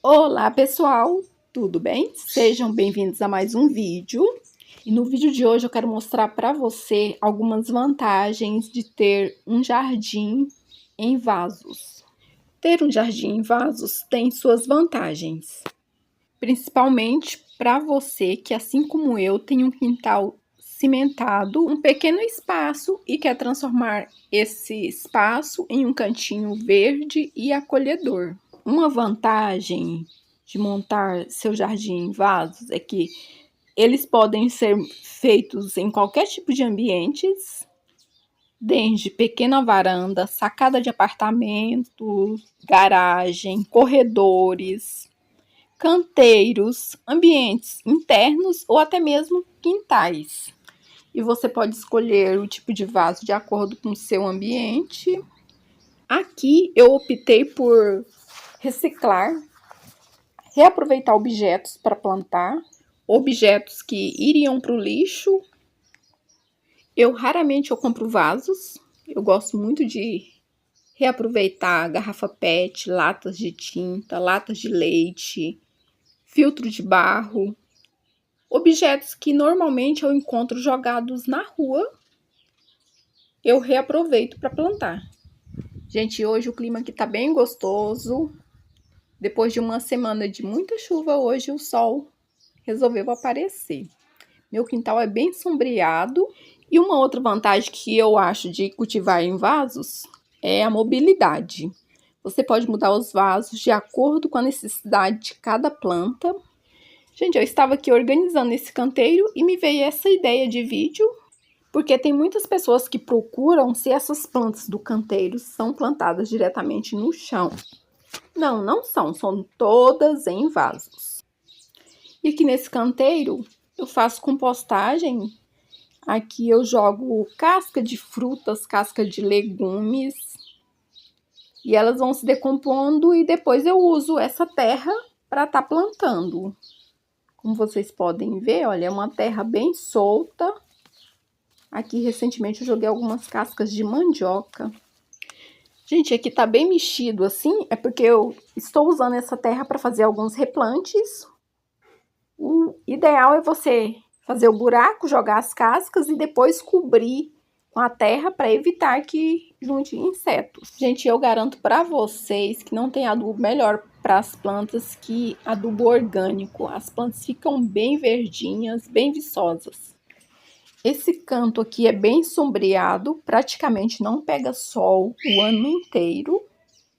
Olá pessoal, tudo bem? Sejam bem-vindos a mais um vídeo. E no vídeo de hoje eu quero mostrar para você algumas vantagens de ter um jardim em vasos. Ter um jardim em vasos tem suas vantagens, principalmente para você que, assim como eu, tem um quintal cimentado, um pequeno espaço e quer transformar esse espaço em um cantinho verde e acolhedor. Uma vantagem de montar seu jardim em vasos é que eles podem ser feitos em qualquer tipo de ambientes, desde pequena varanda, sacada de apartamento, garagem, corredores, canteiros, ambientes internos ou até mesmo quintais. E você pode escolher o tipo de vaso de acordo com o seu ambiente. Aqui eu optei por reciclar, reaproveitar objetos para plantar, objetos que iriam para o lixo. Raramente eu compro vasos, eu gosto muito de reaproveitar garrafa PET, latas de tinta, latas de leite, filtro de barro, objetos que normalmente eu encontro jogados na rua, eu reaproveito para plantar. Gente, hoje o clima aqui tá bem gostoso. Depois de uma semana de muita chuva, hoje o sol resolveu aparecer. Meu quintal é bem sombreado. E uma outra vantagem que eu acho de cultivar em vasos é a mobilidade. Você pode mudar os vasos de acordo com a necessidade de cada planta. Gente, eu estava aqui organizando esse canteiro e me veio essa ideia de vídeo, porque tem muitas pessoas que procuram se essas plantas do canteiro são plantadas diretamente no chão. Não, não são todas em vasos. E aqui nesse canteiro eu faço compostagem. Aqui eu jogo casca de frutas, casca de legumes, e elas vão se decompondo e depois eu uso essa terra para estar plantando. Como vocês podem ver, olha, é uma terra bem solta. Aqui recentemente eu joguei algumas cascas de mandioca. Gente, aqui tá bem mexido assim, é porque eu estou usando essa terra para fazer alguns replantes. O ideal é você fazer o buraco, jogar as cascas e depois cobrir com a terra para evitar que junte insetos. Gente, eu garanto para vocês que não tem adubo melhor para as plantas que adubo orgânico. As plantas ficam bem verdinhas, bem viçosas. Esse canto aqui é bem sombreado, praticamente não pega sol o ano inteiro.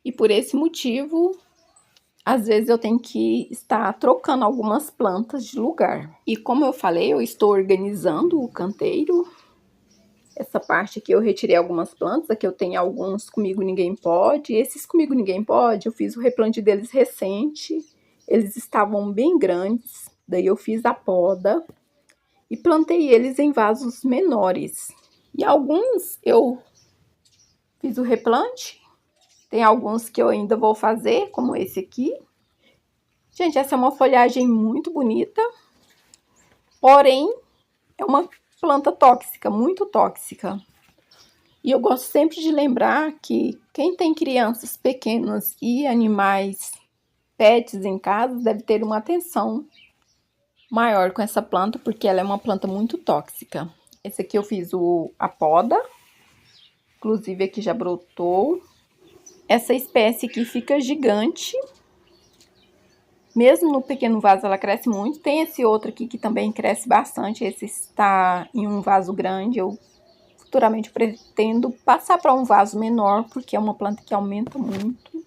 E por esse motivo, às vezes eu tenho que estar trocando algumas plantas de lugar. E como eu falei, eu estou organizando o canteiro. Essa parte aqui eu retirei algumas plantas, aqui eu tenho alguns Comigo Ninguém Pode. Esses Comigo Ninguém Pode, eu fiz o replante deles recente. Eles estavam bem grandes, daí eu fiz a poda e plantei eles em vasos menores. E alguns eu fiz o replante, tem alguns que eu ainda vou fazer, como esse aqui. Gente, essa é uma folhagem muito bonita, porém é uma planta tóxica, muito tóxica. E eu gosto sempre de lembrar que quem tem crianças pequenas e animais, pets em casa, deve ter uma atenção maior com essa planta, porque ela é uma planta muito tóxica. Esse aqui eu fiz a poda, inclusive aqui já brotou. Essa espécie aqui fica gigante. Mesmo no pequeno vaso ela cresce muito. Tem esse outro aqui que também cresce bastante. Esse está em um vaso grande. Eu futuramente pretendo passar para um vaso menor, porque é uma planta que aumenta muito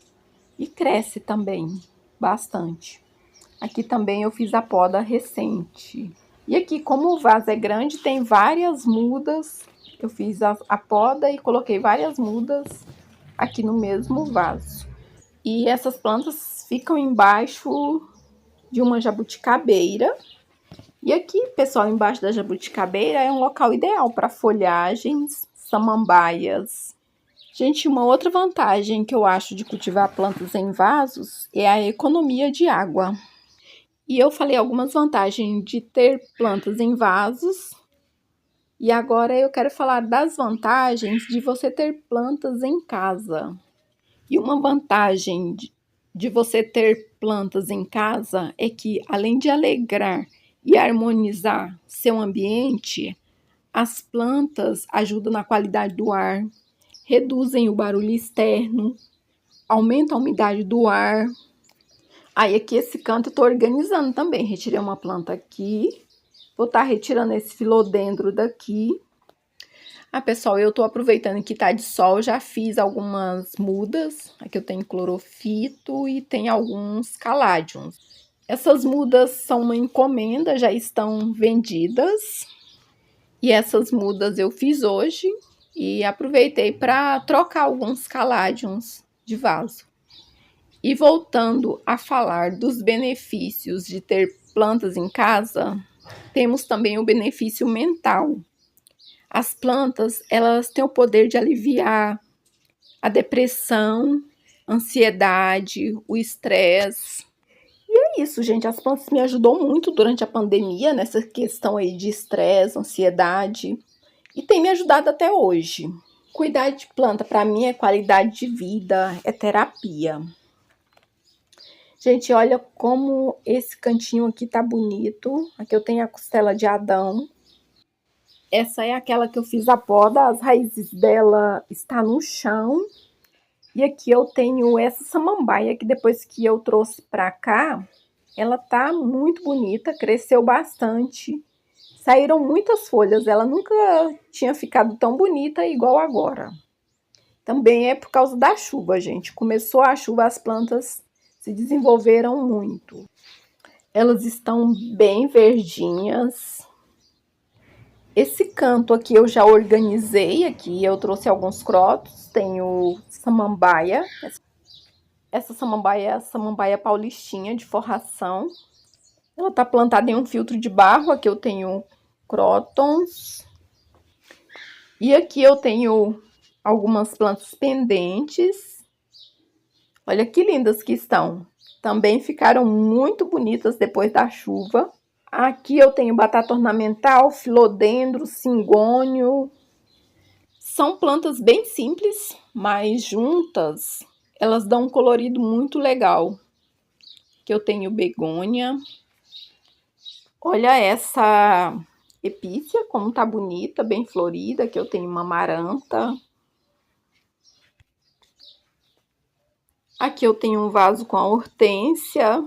e cresce também bastante. Aqui também eu fiz a poda recente. E aqui, como o vaso é grande, tem várias mudas. Eu fiz a poda e coloquei várias mudas aqui no mesmo vaso. E essas plantas ficam embaixo de uma jabuticabeira. E aqui, pessoal, embaixo da jabuticabeira é um local ideal para folhagens, samambaias. Gente, uma outra vantagem que eu acho de cultivar plantas em vasos é a economia de água. E eu falei algumas vantagens de ter plantas em vasos. E agora eu quero falar das vantagens de você ter plantas em casa. E uma vantagem de você ter plantas em casa é que, além de alegrar e harmonizar seu ambiente, as plantas ajudam na qualidade do ar, reduzem o barulho externo, aumentam a umidade do ar. Aí aqui esse canto eu tô organizando também. Retirei uma planta aqui, vou estar retirando esse filodendro daqui. Pessoal, eu tô aproveitando que tá de sol, já fiz algumas mudas. Aqui eu tenho clorofito e tem alguns caládiums. Essas mudas são uma encomenda, já estão vendidas. E essas mudas eu fiz hoje e aproveitei para trocar alguns caládiums de vaso. E voltando a falar dos benefícios de ter plantas em casa, temos também o benefício mental. As plantas, elas têm o poder de aliviar a depressão, ansiedade, o estresse. E é isso, gente. As plantas me ajudou muito durante a pandemia, nessa questão aí de estresse, ansiedade. E tem me ajudado até hoje. Cuidar de planta, para mim, é qualidade de vida, é terapia. Gente, olha como esse cantinho aqui tá bonito. Aqui eu tenho a costela de Adão. Essa é aquela que eu fiz a poda, as raízes dela estão no chão. E aqui eu tenho essa samambaia que depois que eu trouxe pra cá, ela tá muito bonita, cresceu bastante. Saíram muitas folhas, ela nunca tinha ficado tão bonita igual agora. Também é por causa da chuva, gente. Começou a chuva, as plantas se desenvolveram muito. Elas estão bem verdinhas. Esse canto aqui eu já organizei, aqui eu trouxe alguns crotos, tenho samambaia. Essa samambaia é a samambaia paulistinha de forração. Ela tá plantada em um filtro de barro, aqui eu tenho crótons. E aqui eu tenho algumas plantas pendentes. Olha que lindas que estão. Também ficaram muito bonitas depois da chuva. Aqui eu tenho batata ornamental, filodendro, cingônio. São plantas bem simples, mas juntas elas dão um colorido muito legal. Aqui eu tenho begônia. Olha essa epícia, como tá bonita, bem florida. Aqui eu tenho uma amaranta. Aqui eu tenho um vaso com a hortênsia.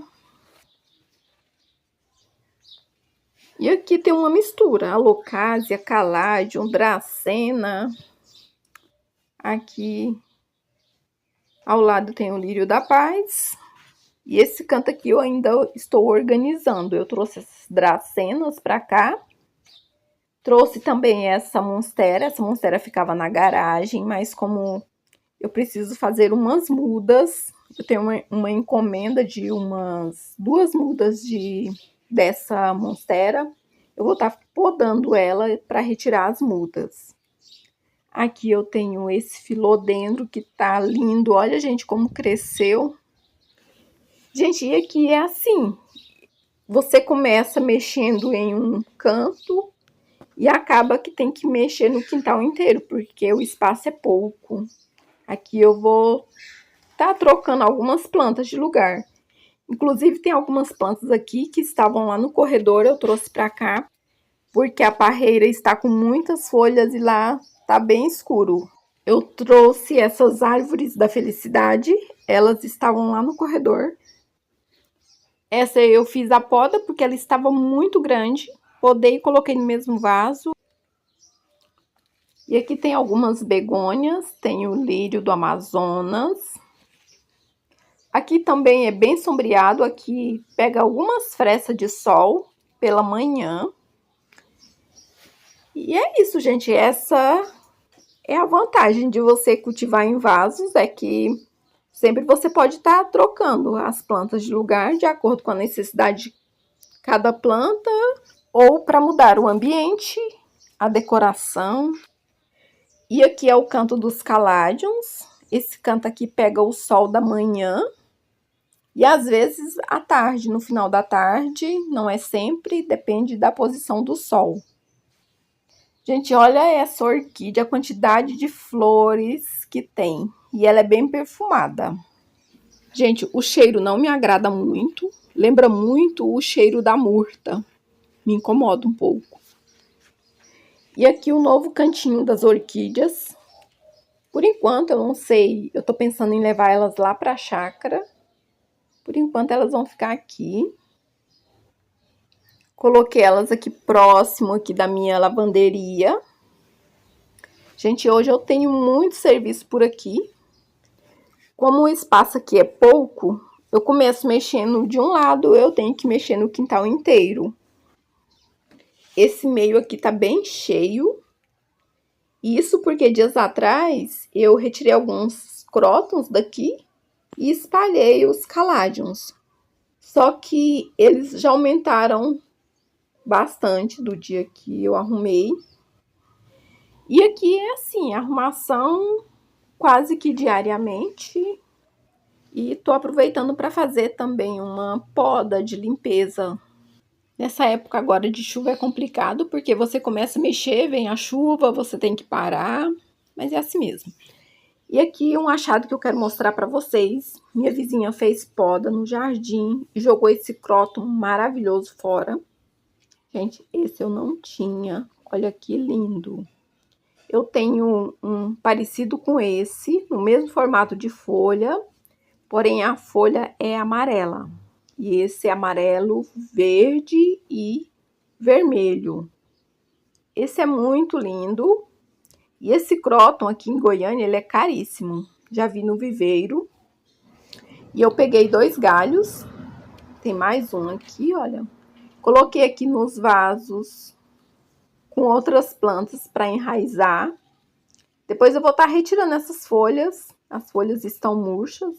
E aqui tem uma mistura, alocásia, caládium, dracena. Aqui ao lado tem o lírio da paz. E esse canto aqui eu ainda estou organizando. Eu trouxe essas dracenas para cá. Trouxe também essa monstera. Essa monstera ficava na garagem, mas como eu preciso fazer umas mudas, eu tenho uma encomenda de umas 2 mudas dessa monstera. Eu vou estar podando ela para retirar as mudas. Aqui eu tenho esse filodendro que tá lindo. Olha, gente, como cresceu. Gente, e aqui é assim. Você começa mexendo em um canto e acaba que tem que mexer no quintal inteiro, porque o espaço é pouco. Aqui eu vou estar trocando algumas plantas de lugar. Inclusive, tem algumas plantas aqui que estavam lá no corredor, eu trouxe para cá, porque a parreira está com muitas folhas e lá tá bem escuro. Eu trouxe essas árvores da felicidade, elas estavam lá no corredor. Essa eu fiz a poda porque ela estava muito grande, podei e coloquei no mesmo vaso. E aqui tem algumas begônias, tem o lírio do Amazonas. Aqui também é bem sombreado, aqui pega algumas frestas de sol pela manhã. E é isso, gente, essa é a vantagem de você cultivar em vasos, é que sempre você pode estar trocando as plantas de lugar de acordo com a necessidade de cada planta, ou para mudar o ambiente, a decoração. E aqui é o canto dos caládiums. Esse canto aqui pega o sol da manhã e às vezes à tarde, no final da tarde, não é sempre, depende da posição do sol. Gente, olha essa orquídea, a quantidade de flores que tem. E ela é bem perfumada. Gente, o cheiro não me agrada muito. Lembra muito o cheiro da murta. Me incomoda um pouco. E aqui o novo cantinho das orquídeas. Por enquanto, eu não sei. Eu tô pensando em levar elas lá pra chácara. Por enquanto, elas vão ficar aqui. Coloquei elas aqui próximo aqui da minha lavanderia. Gente, hoje eu tenho muito serviço por aqui. Como o espaço aqui é pouco, eu começo mexendo de um lado, eu tenho que mexer no quintal inteiro. Esse meio aqui tá bem cheio. Isso porque dias atrás eu retirei alguns crótons daqui e espalhei os caladiums. Só que eles já aumentaram bastante do dia que eu arrumei. E aqui é assim, arrumação quase que diariamente. E tô aproveitando para fazer também uma poda de limpeza. Nessa época agora de chuva é complicado, porque você começa a mexer, vem a chuva, você tem que parar, mas é assim mesmo. E aqui um achado que eu quero mostrar para vocês. Minha vizinha fez poda no jardim e jogou esse cróton maravilhoso fora. Gente, esse eu não tinha. Olha que lindo. Eu tenho um parecido com esse, no mesmo formato de folha, porém a folha é amarela. E esse é amarelo, verde e vermelho. Esse é muito lindo. E esse cróton aqui em Goiânia, ele é caríssimo. Já vi no viveiro. E eu peguei 2 galhos. Tem mais um aqui, olha. Coloquei aqui nos vasos com outras plantas para enraizar. Depois eu vou estar retirando essas folhas. As folhas estão murchas.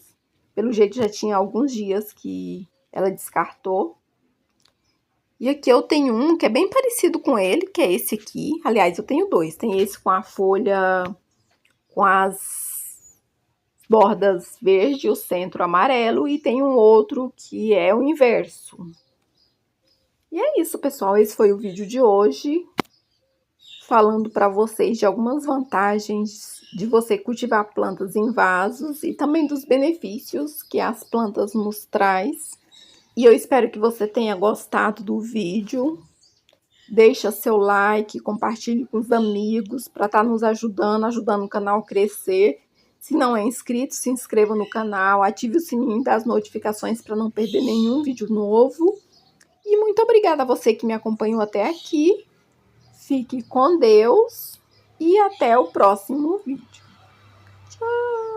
Pelo jeito já tinha alguns dias que ela descartou. E aqui eu tenho um que é bem parecido com ele, que é esse aqui. Aliás, eu tenho 2. Tem esse com a folha, com as bordas verde e o centro amarelo. E tem um outro que é o inverso. E é isso, pessoal. Esse foi o vídeo de hoje. Falando para vocês de algumas vantagens de você cultivar plantas em vasos. E também dos benefícios que as plantas nos traz. E eu espero que você tenha gostado do vídeo. Deixa seu like, compartilhe com os amigos para estar nos ajudando o canal a crescer. Se não é inscrito, se inscreva no canal, ative o sininho das notificações para não perder nenhum vídeo novo. E muito obrigada a você que me acompanhou até aqui. Fique com Deus e até o próximo vídeo. Tchau!